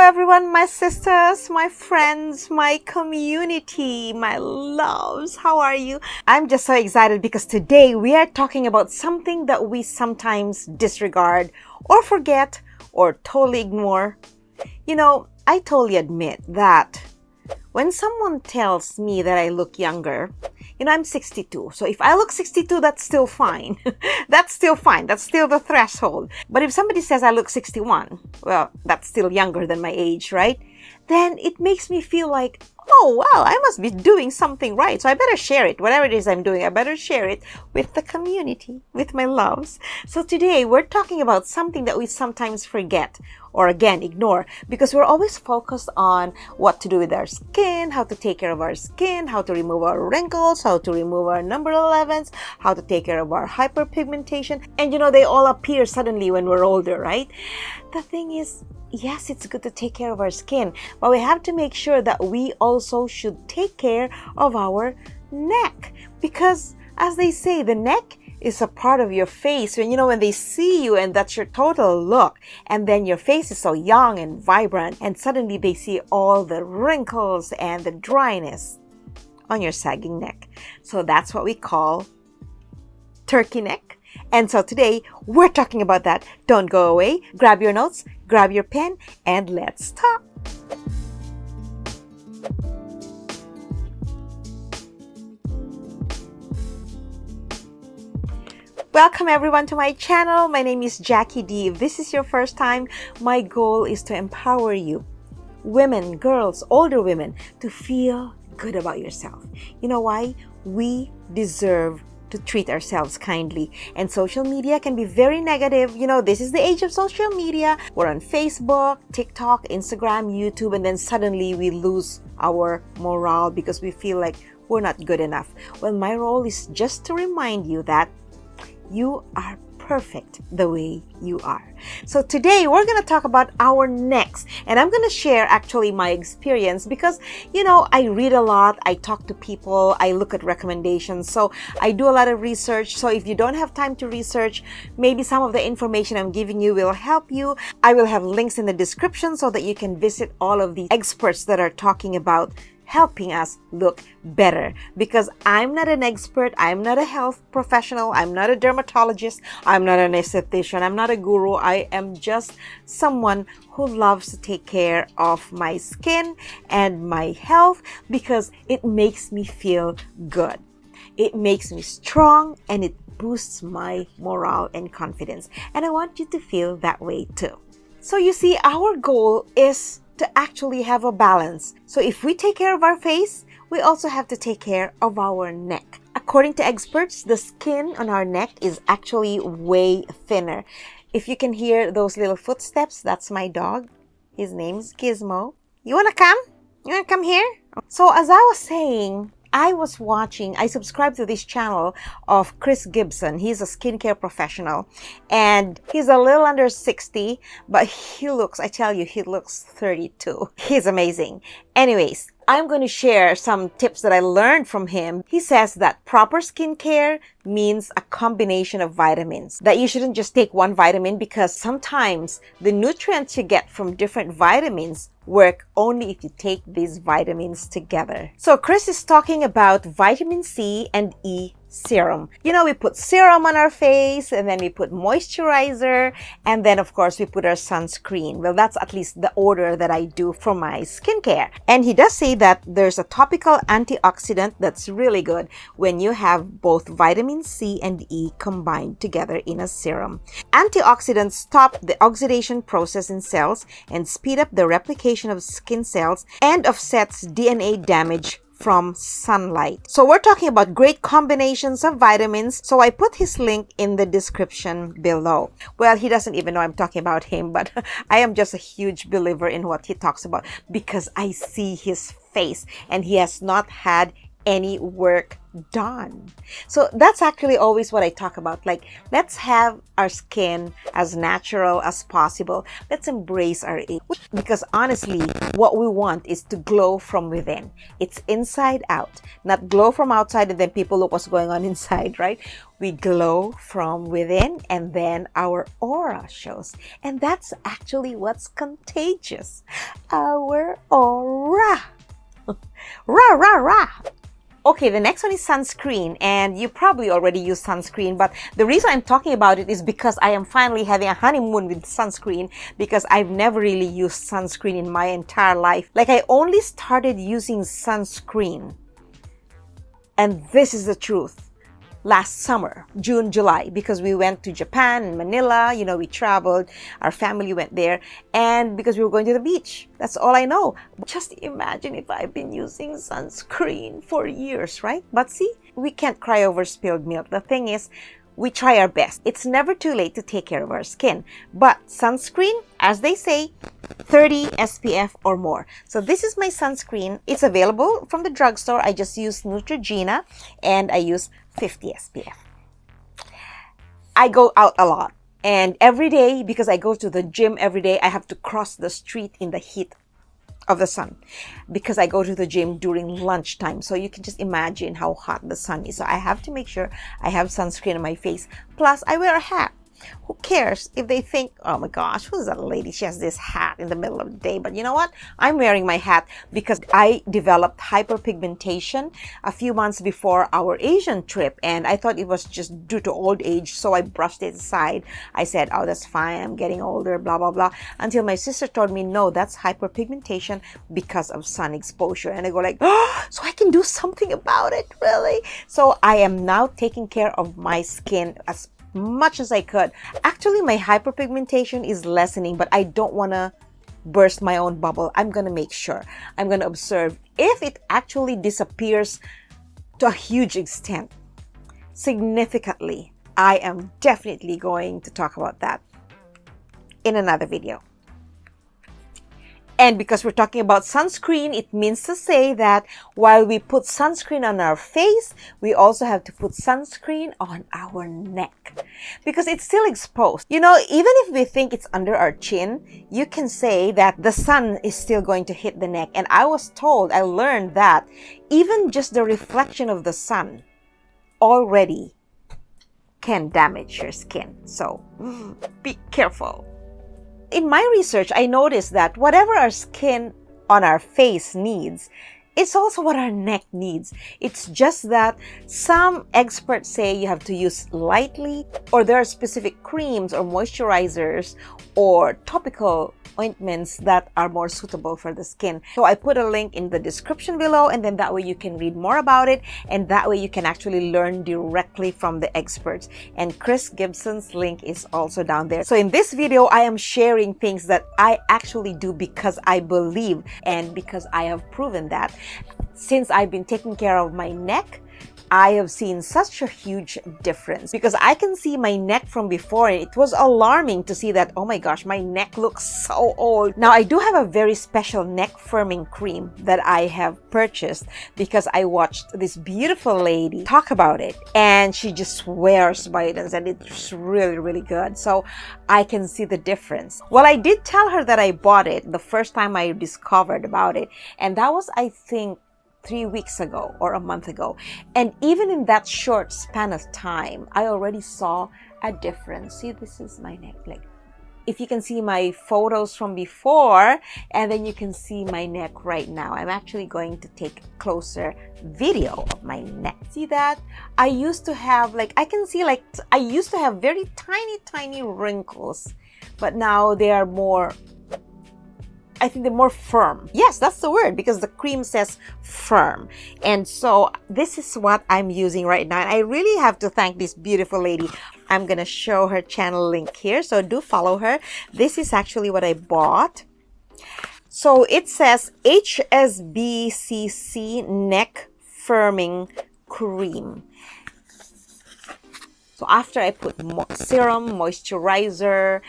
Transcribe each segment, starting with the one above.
everyone, my sisters, my friends, my community, my loves. How are you? I'm just so excited because today we are talking about something that we sometimes disregard or forget or totally ignore. You know, I totally admit that when someone tells me that I look younger, I'm 62. So if I look 62, that's still fine. That's still fine. That's still the threshold. But if somebody says I look 61, well, that's still younger than my age, right? Then it makes me feel like, oh, well, I must be doing something right. So I better share it. Whatever it is I'm doing, I better share it with the community, with my loves. So today we're talking about something that we sometimes forget or again ignore because we're always focused on what to do with our skin, how to take care of our skin, how to remove our wrinkles, how to remove our number 11s, how to take care of our hyperpigmentation. And they all appear suddenly when we're older, right? The thing is, yes, it's good to take care of our skin, but we have to make sure that we also should take care of our neck because, as they say, the neck is a part of your face. When they see you and that's your total look, and then your face is so young and vibrant, and suddenly they see all the wrinkles and the dryness on your sagging neck. So that's what we call turkey neck. And so today we're talking about that. Don't go away. Grab your notes, grab your pen, and let's talk. Welcome everyone to my channel. My name is Jackie D. If this is your first time, my goal is to empower you, women, girls, older women, to feel good about yourself. You know why? We deserve to treat ourselves kindly. And social media can be very negative. This is the age of social media. We're on Facebook, TikTok, Instagram, YouTube, and then suddenly we lose our morale because we feel like we're not good enough. Well, my role is just to remind you that you are perfect the way you are. So today we're going to talk about our necks, and I'm going to share actually my experience because I read a lot, I talk to people, I look at recommendations, so I do a lot of research. So if you don't have time to research, maybe some of the information I'm giving you will help you. I will have links in the description so that you can visit all of the experts that are talking about helping us look better, because I'm not an expert, I'm not a health professional, I'm not a dermatologist, I'm not an esthetician, I'm not a guru. I am just someone who loves to take care of my skin and my health because it makes me feel good. It makes me strong and it boosts my morale and confidence. And I want you to feel that way too. So you see, our goal is to actually have a balance. So if we take care of our face, we also have to take care of our neck. According to experts, the skin on our neck is actually way thinner. If you can hear those little footsteps, that's my dog. His name's Gizmo. You wanna come? You wanna come here? So as I was saying, I subscribe to this channel of Chris Gibson. He's a skincare professional and he's a little under 60, but he looks 32. He's amazing. Anyways, I'm going to share some tips that I learned from him. He says that proper skincare means a combination of vitamins, that you shouldn't just take one vitamin because sometimes the nutrients you get from different vitamins work only if you take these vitamins together. So Chris is talking about vitamin C and E serum. We put serum on our face and then we put moisturizer and then of course we put our sunscreen. Well, that's at least the order that I do for my skincare. And he does say that there's a topical antioxidant that's really good when you have both vitamin C and E combined together in a serum. Antioxidants stop the oxidation process in cells and speed up the replication of skin cells and offsets DNA damage from sunlight. So we're talking about great combinations of vitamins. So I put his link in the description below. Well, he doesn't even know I'm talking about him, but I am just a huge believer in what he talks about because I see his face and he has not had any work done. So that's actually always what I talk about. Like, let's have our skin as natural as possible. Let's embrace our age. Because honestly, what we want is to glow from within. It's inside out, not glow from outside and then people look what's going on inside, right? We glow from within and then our aura shows. And that's actually what's contagious. Our aura. Rah, rah, rah. Okay, the next one is sunscreen, and you probably already use sunscreen, but the reason I'm talking about it is because I am finally having a honeymoon with sunscreen, because I've never really used sunscreen in my entire life. Like, I only started using sunscreen, and this is the truth, last summer, June, July, because we went to Japan and Manila, you know, we traveled, our family went there, and because we were going to the beach. That's all I know. Just imagine if I've been using sunscreen for years, right? But see, we can't cry over spilled milk. The thing is, we try our best. It's never too late to take care of our skin. But sunscreen, as they say, 30 SPF or more. So this is my sunscreen. It's available from the drugstore. I just use Neutrogena and I use 50 SPF. I go out a lot, and every day, because I go to the gym every day, I have to cross the street in the heat of the sun because I go to the gym during lunchtime. So you can just imagine how hot the sun is. So I have to make sure I have sunscreen on my face. Plus, I wear a hat. Who cares if they think, oh my gosh, who's that lady? She has this hat in the middle of the day. But you know what? I'm wearing my hat because I developed hyperpigmentation a few months before our Asian trip. And I thought it was just due to old age. So I brushed it aside. I said, oh, that's fine. I'm getting older, blah, blah, blah. Until my sister told me, no, that's hyperpigmentation because of sun exposure. And I go like, oh, so I can do something about it, really? So I am now taking care of my skin as much as I could. Actually, my hyperpigmentation is lessening, but I don't want to burst my own bubble. I'm going to make sure. I'm going to observe if it actually disappears to a huge extent, significantly. I am definitely going to talk about that in another video. And because we're talking about sunscreen, it means to say that while we put sunscreen on our face, we also have to put sunscreen on our neck because it's still exposed. You know, even if we think it's under our chin, you can say that the sun is still going to hit the neck. And I learned that even just the reflection of the sun already can damage your skin. So be careful. In my research, I noticed that whatever our skin on our face needs, it's also what our neck needs. It's just that some experts say you have to use lightly, or there are specific creams or moisturizers or topical ointments that are more suitable for the skin. So I put a link in the description below, and then that way you can read more about it, and that way you can actually learn directly from the experts. And Chris Gibson's link is also down there. So in this video, I am sharing things that I actually do because I believe and because I have proven that. Since I've been taking care of my neck, I have seen such a huge difference because I can see my neck from before, and it was alarming to see that, oh my gosh, my neck looks so old. Now, I do have a very special neck firming cream that I have purchased because I watched this beautiful lady talk about it, and she just swears by it and said it's really, really good. So I can see the difference. Well, I did tell her that I bought it the first time I discovered about it, and that was, I think, 3 weeks ago or a month ago. And even in that short span of time, I already saw a difference. See, this is my neck. Like, if you can see my photos from before, and then you can see my neck right now. I'm actually going to take a closer video of my neck. See that? I used to have I used to have very tiny wrinkles, but now they are more, I think they're more firm. Yes, that's the word, because the cream says firm. And so this is what I'm using right now. And I really have to thank this beautiful lady. I'm going to show her channel link here, so do follow her. This is actually what I bought. So it says HSBCC Neck Firming Cream. So after I put serum, moisturizer,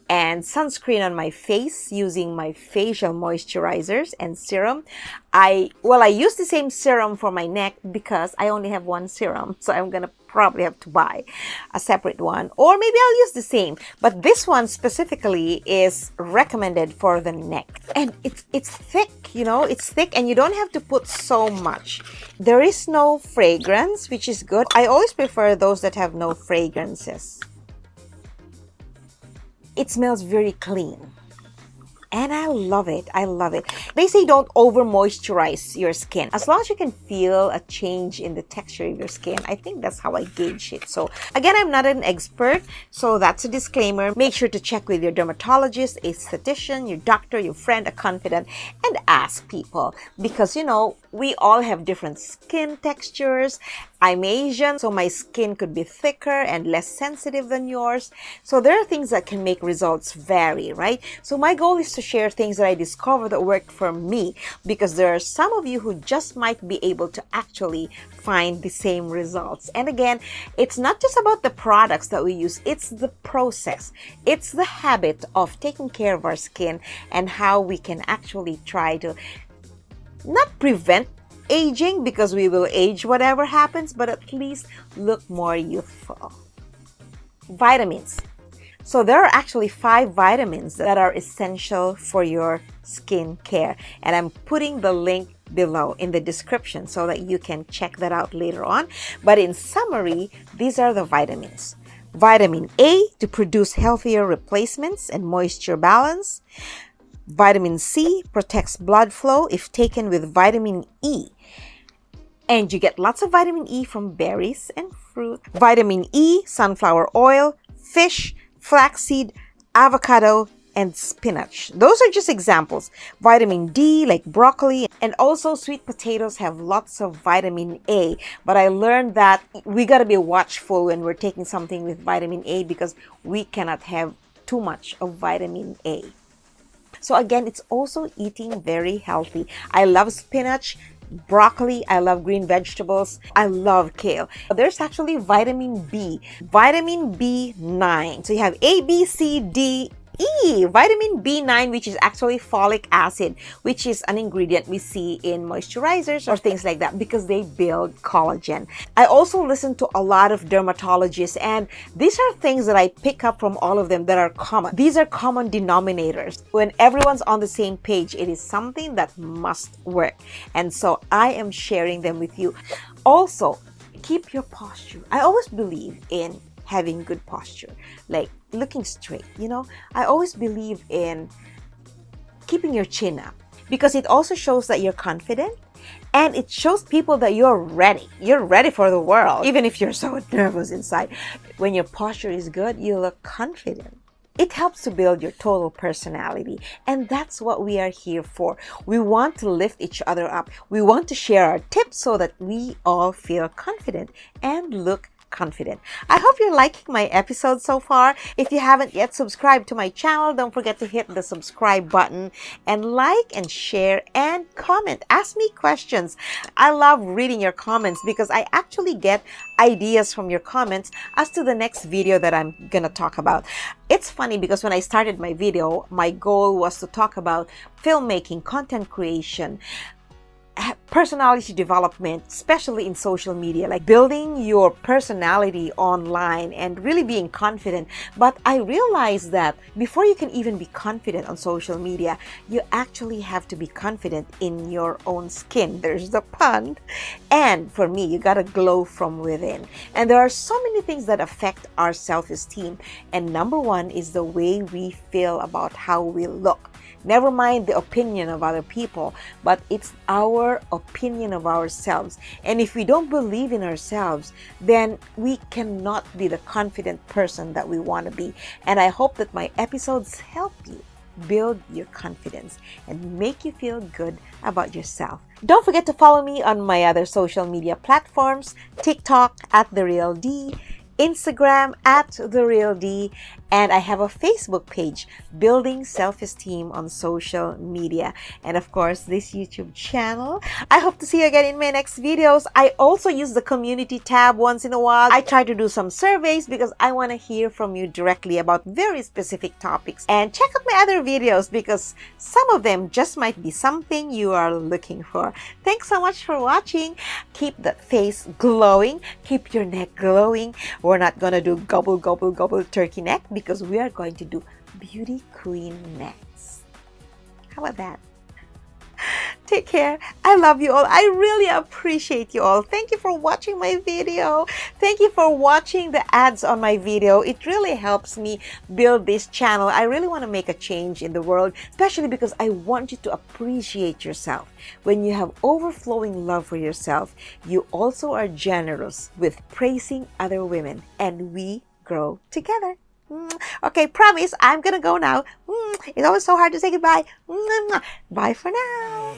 and sunscreen on my face using my facial moisturizers and serum, I use the same serum for my neck because I only have one serum. So I'm gonna probably have to buy a separate one, or maybe I'll use the same, but this one specifically is recommended for the neck. And it's thick, you know, it's thick, and you don't have to put so much. There is no fragrance, which is good. I always prefer those that have no fragrances. It smells very clean. And I love it. I love it. They say don't over moisturize your skin. As long as you can feel a change in the texture of your skin, I think that's how I gauge it. So again, I'm not an expert, so that's a disclaimer. Make sure to check with your dermatologist, esthetician, your doctor, your friend, a confidant, and ask people. Because, you know, we all have different skin textures. I'm Asian, so my skin could be thicker and less sensitive than yours. So there are things that can make results vary, right? So my goal is to share things that I discovered that worked for me, because there are some of you who just might be able to actually find the same results. And again, it's not just about the products that we use, it's the process. It's the habit of taking care of our skin and how we can actually try to not prevent aging, because we will age whatever happens, but at least look more youthful. Vitamins. So there are actually 5 vitamins that are essential for your skin care, and I'm putting the link below in the description so that you can check that out later on. But in summary, these are the vitamins. Vitamin A, to produce healthier replacements and moisture balance. Vitamin C protects blood flow if taken with vitamin E. And you get lots of vitamin E from berries and fruit. Vitamin E, sunflower oil, fish, flaxseed, avocado, and spinach. Those are just examples. Vitamin D, like broccoli, and also sweet potatoes have lots of vitamin A. But I learned that we got to be watchful when we're taking something with vitamin A, because we cannot have too much of vitamin A. So again, it's also eating very healthy. I love spinach, broccoli, I love green vegetables, I love kale. There's actually vitamin B, vitamin B9. So you have A, B, C, D, E. Vitamin B9, which is actually folic acid, which is an ingredient we see in moisturizers or things like that, because they build collagen. I also listen to a lot of dermatologists, and these are things that I pick up from all of them that are common. These are common denominators. When everyone's on the same page, it is something that must work. And so I am sharing them with you. Also, keep your posture. I always believe in having good posture, like looking straight, you know. I always believe in keeping your chin up, because it also shows that you're confident, and it shows people that you're ready for the world, even if you're so nervous inside. When your posture is good, you look confident. It helps to build your total personality, and that's what we are here for. We want to lift each other up. We want to share our tips so that we all feel confident and look confident. I hope you're liking my episode so far. If you haven't yet subscribed to my channel, don't forget to hit the subscribe button and like and share and comment. Ask me questions. I love reading your comments, because I actually get ideas from your comments as to the next video that I'm gonna talk about. It's funny, because when I started my video, my goal was to talk about filmmaking, content creation, personality development, especially in social media, like building your personality online and really being confident. But I realized that before you can even be confident on social media, you actually have to be confident in your own skin. There's the pun. And for me, you gotta glow from within. And there are so many things that affect our self-esteem. And number one is the way we feel about how we look. Never mind the opinion of other people, but it's our opinion of ourselves. And if we don't believe in ourselves, then we cannot be the confident person that we want to be. And I hope that my episodes help you build your confidence and make you feel good about yourself. Don't forget to follow me on my other social media platforms: TikTok @TheRealD, Instagram @TheRealD, And I have a Facebook page, Building Self-Esteem on Social Media. And of course, this YouTube channel. I hope to see you again in my next videos. I also use the community tab once in a while. I try to do some surveys because I want to hear from you directly about very specific topics. And check out my other videos because some of them just might be something you are looking for. Thanks so much for watching. Keep the face glowing. Keep your neck glowing. We're not gonna do gobble, gobble, gobble turkey neck because we are going to do beauty queen necks. How about that? Take care. I love you all. I really appreciate you all. Thank you for watching my video. Thank you for watching the ads on my video. It really helps me build this channel. I really want to make a change in the world, especially because I want you to appreciate yourself. When you have overflowing love for yourself, you also are generous with praising other women, and we grow together. Okay, promise, I'm gonna go now. It's always so hard to say goodbye. Bye for now.